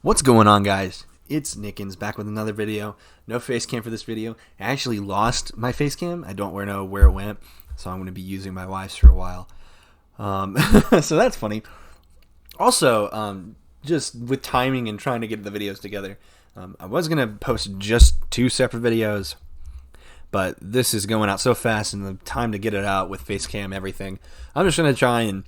What's going on, guys? It's Nickens back with another video. No face cam for this video. I actually lost my face cam. I don't know where it went, so I'm going to be using my wife's for a while. So that's funny. Also, just with timing and trying to get the videos together, I was going to post just 2 separate videos, but this is going out so fast and the time to get it out with face cam, everything. I'm just going to try and,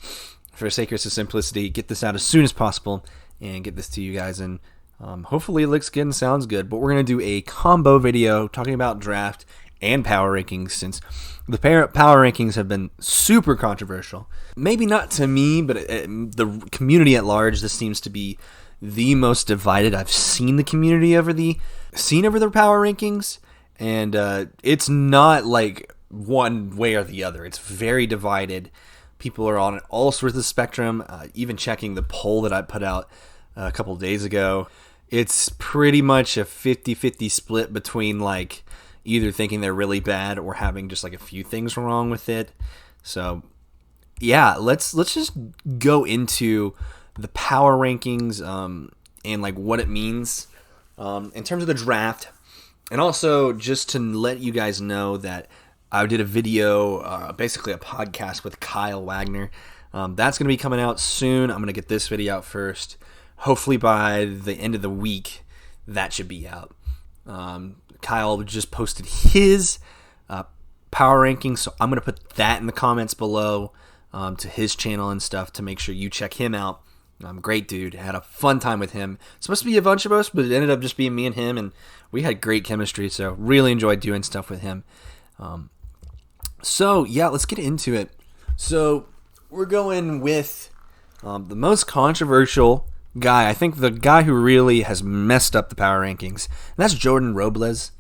for the sake of simplicity, get this out as soon as possible and get this to you guys, and hopefully it looks good and sounds good. But we're going to do a combo video talking about draft and power rankings, since the power rankings have been super controversial. Maybe not to me, but the community at large, this seems to be the most divided I've seen the community over their power rankings, and it's not like one way or the other. It's very divided. People are on all sorts of spectrum. Even checking the poll that I put out a couple days ago, it's pretty much a 50-50 split between like either thinking they're really bad or having just like a few things wrong with it. So yeah, let's just go into the power rankings and like what it means in terms of the draft, and also just to let you guys know that I did a video, basically a podcast with Kyle Wagner. That's going to be coming out soon. I'm going to get this video out first. Hopefully by the end of the week, that should be out. Kyle just posted his power rankings, so I'm going to put that in the comments below to his channel and stuff to make sure you check him out. Great dude. Had a fun time with him. It's supposed to be a bunch of us, but it ended up just being me and him, and we had great chemistry, so really enjoyed doing stuff with him. So yeah, let's get into it. So we're going with the most controversial guy. I think the guy who really has messed up the power rankings, and that's Jordan Robles.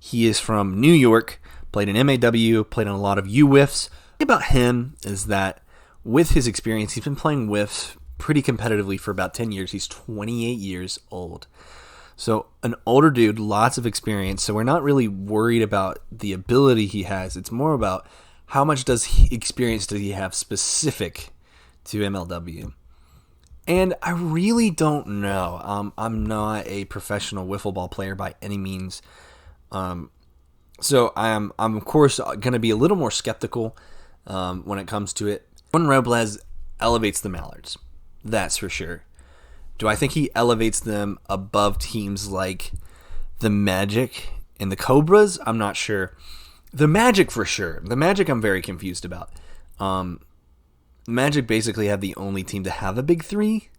He is from New York, played in MLW, played on a lot of U-Whiffs. The thing about him is that with his experience, he's been playing whiffs pretty competitively for about 10 years. He's 28 years old. So an older dude, lots of experience. So we're not really worried about the ability he has. It's more about how much experience does he have specific to MLW. And I really don't know. I'm not a professional wiffle ball player by any means. So I'm of course going to be a little more skeptical when it comes to it. Jordan Robles elevates the Mallards. That's for sure. Do I think he elevates them above teams like the Magic and the Cobras? I'm not sure. The Magic for sure. The Magic I'm very confused about. Magic basically have the only team to have a big three.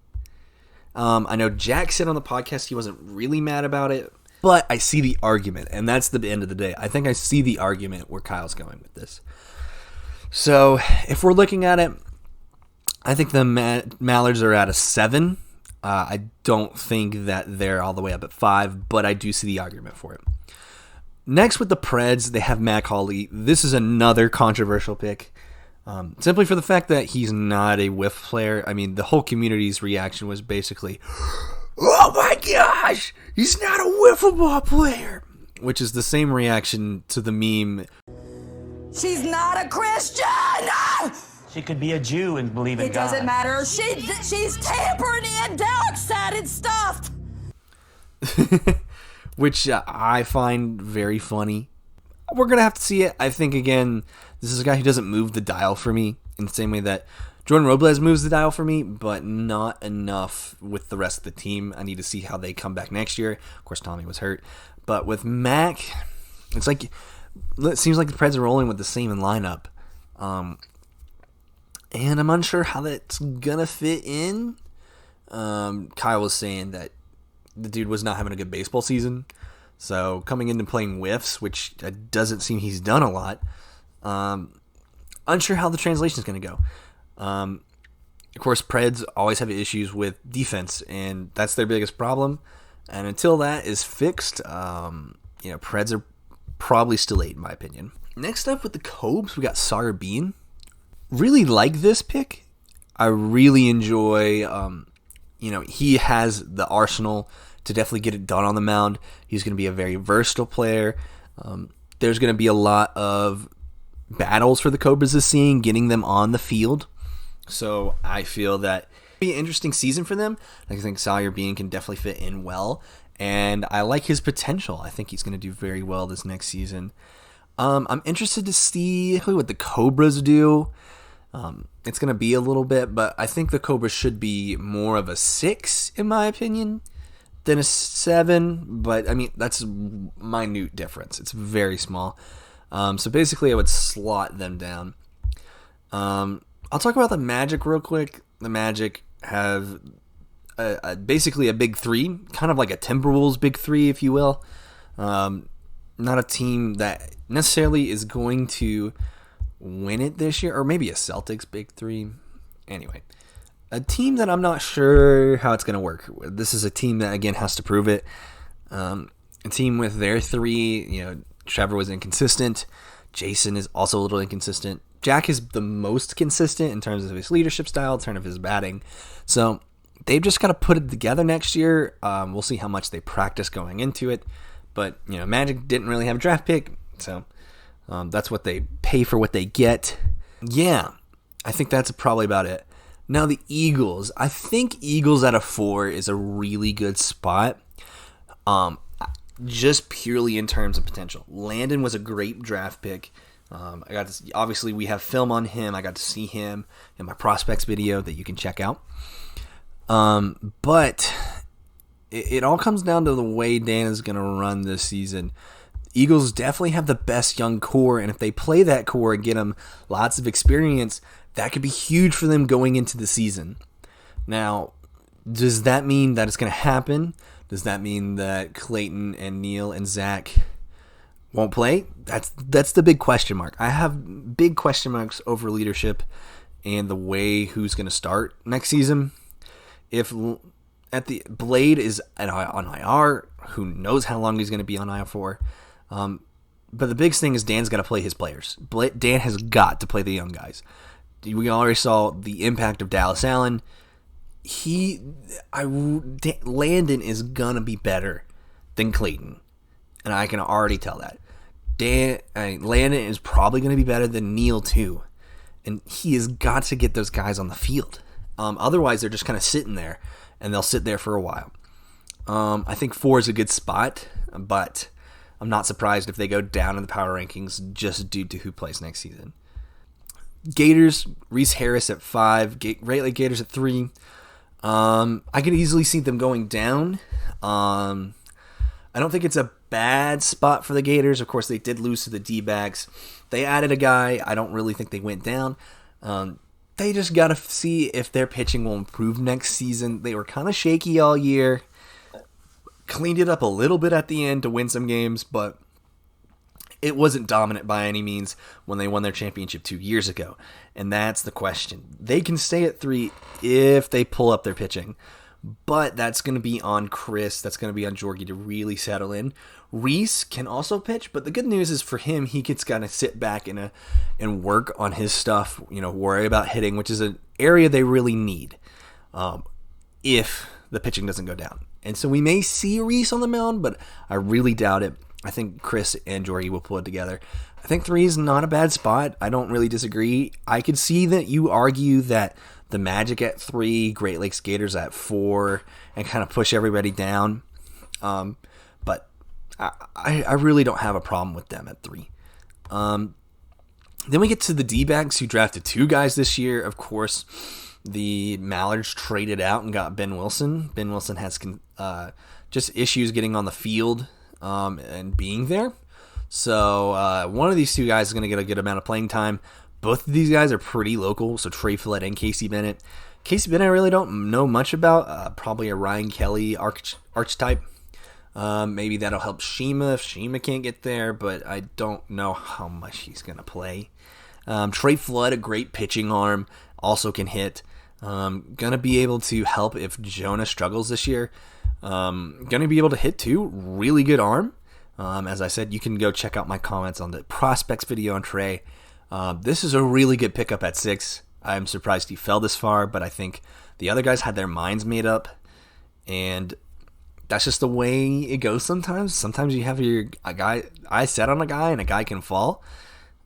I know Jack said on the podcast he wasn't really mad about it, but I see the argument, and that's the end of the day. I think I see the argument where Kyle's going with this. So if we're looking at it, I think the Mallards are at a 7. I don't think that they're all the way up at 5, but I do see the argument for it. Next with the Preds, they have Mac Hawley. This is another controversial pick, simply for the fact that he's not a whiff player. I mean, the whole community's reaction was basically, "Oh my gosh, he's not a wiffle ball player," which is the same reaction to the meme, "She's not a Christian! She could be a Jew and believe in God. It doesn't matter. She's tampering in dark-sided stuff." Which I find very funny. We're going to have to see it. I think, again, this is a guy who doesn't move the dial for me in the same way that Jordan Robles moves the dial for me, but not enough with the rest of the team. I need to see how they come back next year. Of course, Tommy was hurt. But with Mac, it seems like the Preds are rolling with the same lineup. And I'm unsure how that's going to fit in. Kyle was saying that the dude was not having a good baseball season. So coming into playing whiffs, which doesn't seem he's done a lot. Unsure how the translation is going to go. Of course, Preds always have issues with defense, and that's their biggest problem. And until that is fixed, Preds are probably still 8 in my opinion. Next up with the Cobras, we got Sawyer. Really like this pick. I really enjoy, he has the arsenal to definitely get it done on the mound. He's going to be a very versatile player. There's going to be a lot of battles for the Cobras this season, getting them on the field. So I feel that be an interesting season for them. I think Sawyer Bean can definitely fit in well, and I like his potential. I think he's going to do very well this next season. I'm interested to see what the Cobras do. It's going to be a little bit, but I think the Cobras should be more of a 6, in my opinion, than a 7. But, I mean, that's a minute difference. It's very small. So, basically, I would slot them down. I'll talk about the Magic real quick. The Magic have basically a big 3, kind of like a Timberwolves big 3, if you will. Not a team that necessarily is going to win it this year, or maybe a Celtics big 3. Anyway, a team that I'm not sure how it's going to work. This is a team that, again, has to prove it. A team with their 3, Trevor was inconsistent. Jason is also a little inconsistent. Jack is the most consistent in terms of his leadership style, in terms of his batting. So they've just got to put it together next year. We'll see how much they practice going into it. But, Magic didn't really have a draft pick, so that's what they pay for what they get. Yeah, I think that's probably about it. Now the Eagles. I think Eagles at a 4 is a really good spot. Just purely in terms of potential. Landon was a great draft pick. I got to obviously we have film on him. I got to see him in my prospects video that you can check out. But it all comes down to the way Dan is going to run this season. Eagles definitely have the best young core, and if they play that core and get them lots of experience, that could be huge for them going into the season. Now, does that mean that it's going to happen? Does that mean that Clayton and Neil and Zach won't play? That's the big question mark. I have big question marks over leadership and the way who's going to start next season. If Blade is on IR, who knows how long he's going to be on IR for. But the biggest thing is Dan's got to play his players. Dan has got to play the young guys. We already saw the impact of Dallas Allen. Landon is going to be better than Clayton. And I can already tell that. Landon is probably going to be better than Neil too. And he has got to get those guys on the field. Otherwise, they're just kind of sitting there. And they'll sit there for a while. I think 4 is a good spot. But I'm not surprised if they go down in the power rankings just due to who plays next season. Gators, Reese Harris at 5. Great Lake Gators at 3. I could easily see them going down. I don't think it's a bad spot for the Gators. Of course, they did lose to the D-backs. They added a guy. I don't really think they went down. They just got to see if their pitching will improve next season. They were kind of shaky all year. Cleaned it up a little bit at the end to win some games, but it wasn't dominant by any means when they won their championship 2 years ago. And that's the question. They can stay at 3 if they pull up their pitching. But that's going to be on Chris. That's going to be on Jorgie to really settle in. Reese can also pitch, but the good news is for him, he gets kind of sit back and work on his stuff, worry about hitting, which is an area they really need if the pitching doesn't go down. And so we may see Reese on the mound, but I really doubt it. I think Chris and Jorgie will pull it together. I think 3 is not a bad spot. I don't really disagree. I could see that you argue that the Magic at 3, Great Lakes Gators at 4, and kind of push everybody down. But I really don't have a problem with them at 3. Then we get to the D-backs who drafted 2 guys this year. Of course, the Mallards traded out and got Ben Wilson. Ben Wilson has just issues getting on the field and being there. So one of these 2 guys is going to get a good amount of playing time. Both of these guys are pretty local, so Trey Follett and Casey Bennett. Casey Bennett I really don't know much about. Probably a Ryan Kelly archetype. Maybe that'll help Shima if Shima can't get there, but I don't know how much he's going to play. Trey Flood, a great pitching arm, also can hit. Going to be able to help if Jonah struggles this year. Going to be able to hit too. Really good arm. As I said, you can go check out my comments on the prospects video on Trey. This is a really good pickup at 6. I'm surprised he fell this far, but I think the other guys had their minds made up, and that's just the way it goes sometimes. Sometimes you have a guy, I set on a guy, and a guy can fall.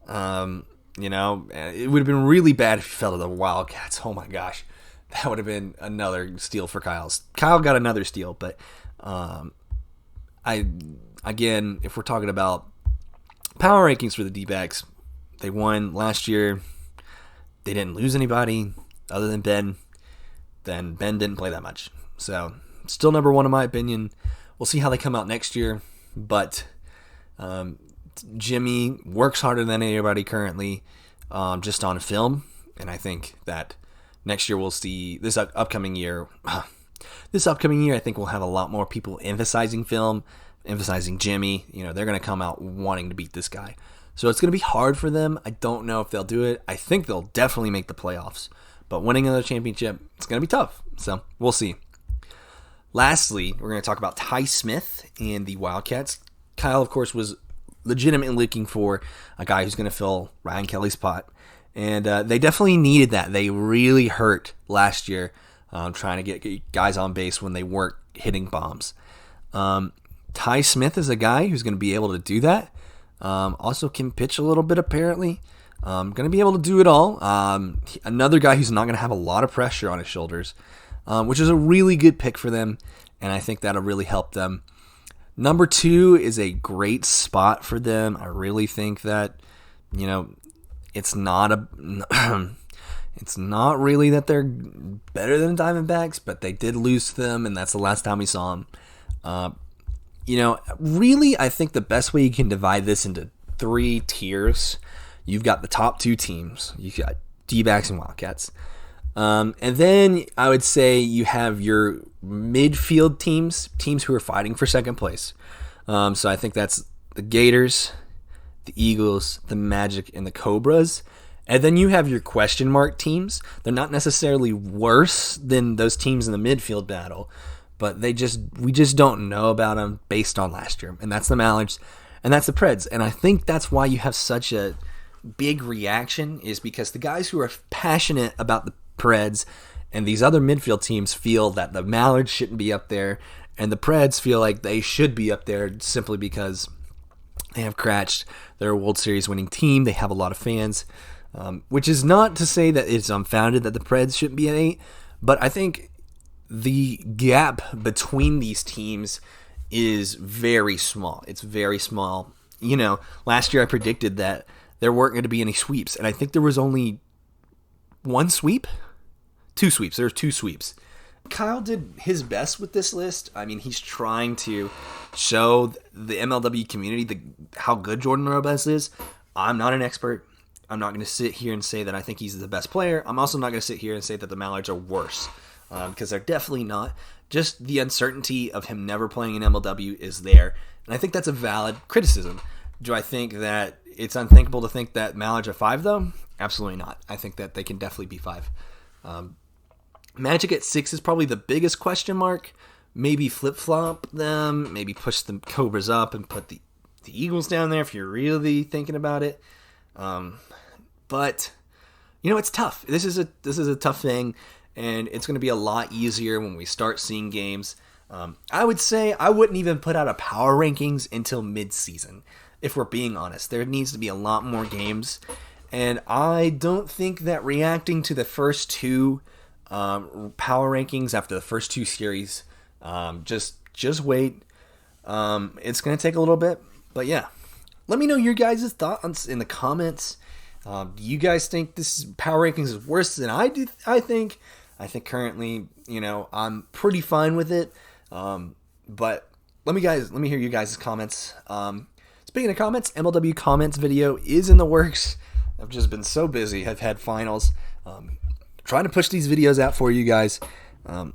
It would have been really bad if he fell to the Wildcats. Oh my gosh. that would have been another steal for Kyle's. Kyle got another steal, but again, if we're talking about power rankings for the D-backs, they won last year. They didn't lose anybody other than Ben. Then Ben didn't play that much. So, still number one in my opinion. We'll see how they come out next year. But Jimmy works harder than anybody currently just on film. And I think that next year we'll see, this upcoming year, I think we'll have a lot more people emphasizing film, emphasizing Jimmy. They're going to come out wanting to beat this guy. So it's going to be hard for them. I don't know if they'll do it. I think they'll definitely make the playoffs. But winning another championship, it's going to be tough. So we'll see. Lastly, we're going to talk about Ty Smith and the Wildcats. Kyle, of course, was legitimately looking for a guy who's going to fill Ryan Kelly's spot. And they definitely needed that. They really hurt last year trying to get guys on base when they weren't hitting bombs. Ty Smith is a guy who's going to be able to do that. Also can pitch a little bit apparently. Going to be able to do it all. Another guy who's not going to have a lot of pressure on his shoulders, which is a really good pick for them, and I think that'll really help them. Number 2 is a great spot for them. I really think that, it's not really that they're better than Diamondbacks, but they did lose to them, and that's the last time we saw them. Really, I think the best way you can divide this into 3 tiers. You've got the top 2 teams. You've got D-backs and Wildcats. And then I would say you have your midfield teams who are fighting for second place. So I think that's the Gators, the Eagles, the Magic, and the Cobras. And then you have your question mark teams. They're not necessarily worse than those teams in the midfield battle, but we just don't know about them based on last year. And that's the Mallards, and that's the Preds. And I think that's why you have such a big reaction, is because the guys who are passionate about the Preds and these other midfield teams feel that the Mallards shouldn't be up there, and the Preds feel like they should be up there simply because they have Cratch. They're a World Series winning team. They have a lot of fans, which is not to say that it's unfounded that the Preds shouldn't be at 8, but I think the gap between these teams is very small. It's very small. Last year I predicted that there weren't going to be any sweeps, and I think there was only 1 sweep? 2 sweeps. There were 2 sweeps. Kyle did his best with this list. I mean, he's trying to show the MLW community how good Jordan Robles is. I'm not an expert. I'm not going to sit here and say that I think he's the best player. I'm also not going to sit here and say that the Mallards are worse, because they're definitely not. Just the uncertainty of him never playing in MLW is there, and I think that's a valid criticism. Do I think that it's unthinkable to think that Mallards are 5, though? Absolutely not. I think that they can definitely be 5. Magic at 6 is probably the biggest question mark. Maybe flip-flop them. Maybe push the Cobras up and put the Eagles down there if you're really thinking about it. But, it's tough. This is a tough thing, and it's going to be a lot easier when we start seeing games. I would say I wouldn't even put out a power rankings until mid-season. If we're being honest, there needs to be a lot more games, and I don't think that reacting to the first 2 power rankings after the first 2 series, just wait. It's going to take a little bit, but yeah. Let me know your guys' thoughts in the comments. Do you guys think this power rankings is worse than I do? I think currently, I'm pretty fine with it. But let me hear you guys' comments. Speaking of comments, MLW comments video is in the works. I've just been so busy. I've had finals. Trying to push these videos out for you guys. Going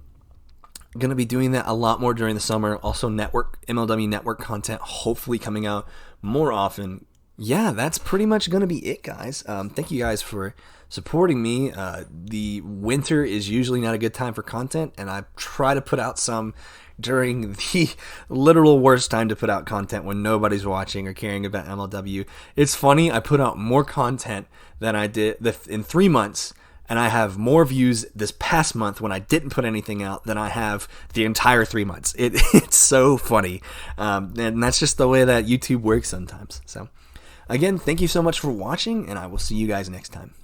to be doing that a lot more during the summer. Also, MLW network content hopefully coming out more often. Yeah, that's pretty much going to be it, guys. Thank you guys for supporting me. The winter is usually not a good time for content, and I try to put out some during the literal worst time to put out content, when nobody's watching or caring about MLW. It's funny, I put out more content than I did in 3 months, and I have more views this past month when I didn't put anything out than I have the entire 3 months. It's so funny, and that's just the way that YouTube works sometimes. So again, thank you so much for watching, and I will see you guys next time.